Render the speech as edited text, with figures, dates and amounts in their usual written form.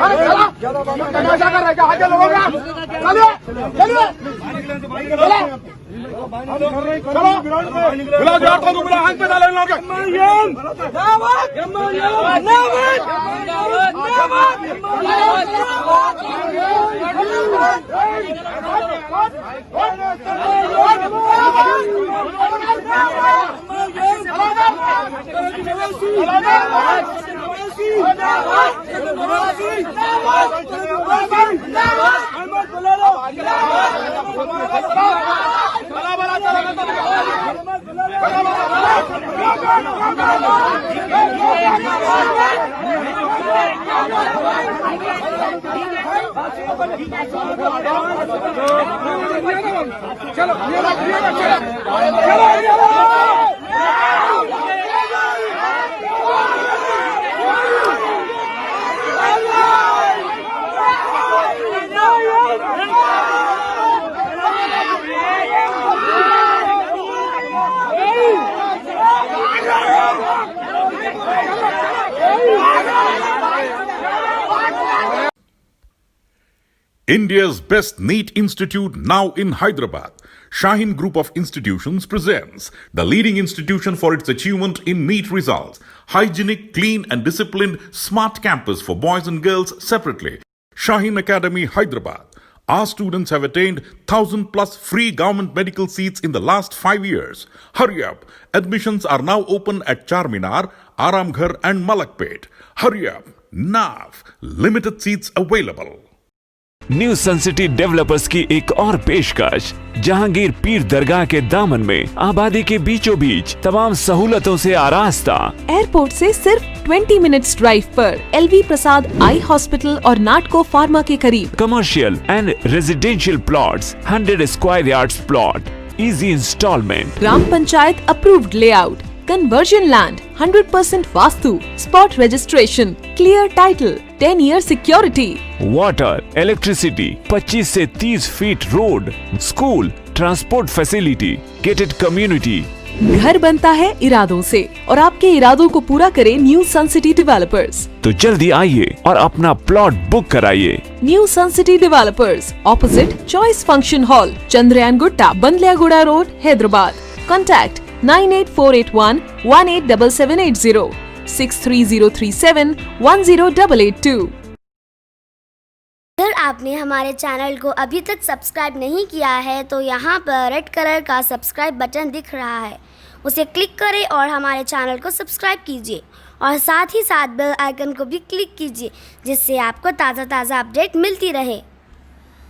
तमाशा कर रहे क्या लोगों का? चलिए चलिए चलो बुला यार तो बुला हाथ पे डाले लोग चलो India's best NEET institute now in Hyderabad. Shaheen Group of Institutions presents the leading institution for its achievement in NEET results. Hygienic, clean and disciplined smart campus for boys and girls separately. Shaheen Academy, Hyderabad. Our students have attained 1,000 plus free government medical seats in the last 5 years. Hurry up. Admissions are now open at Charminar, Aramghar and Malakpet. Hurry up. Now. Limited seats available. New sun city developers की एक और पेशकश जहांगीर पीर दरगाह के दामन में आबादी के बीचों बीच तमाम सहूलतों से आरास्ता। एयरपोर्ट से सिर्फ 20 मिनट्स ड्राइव पर LV प्रसाद आई हॉस्पिटल और नाटको फार्मा के करीब। Commercial and residential plots, 100 square yards plot, easy installment, ग्राम panchayat approved layout, conversion land, 100% vastu, spot registration, clear title, 10 year security, water, electricity, 25 से 30 feet road, school, transport facility, gated community. घर बनता है इरादों से और आपके इरादों को पूरा करे न्यू सन सिटी डेवलपर्स। तो जल्दी आइए और अपना प्लॉट बुक कराइए। New sun city developers, opposite choice function hall, Chandrayangutta, Bandlaguda road, Hyderabad. Contact 98481 187780, 63037 10882। अगर आपने हमारे चैनल को अभी तक सब्सक्राइब नहीं किया है तो यहाँ पर रेड कलर का सब्सक्राइब बटन दिख रहा है, उसे क्लिक करें और हमारे चैनल को सब्सक्राइब कीजिए और साथ ही साथ बेल आइकन को भी क्लिक कीजिए जिससे आपको ताज़ा अपडेट मिलती रहे।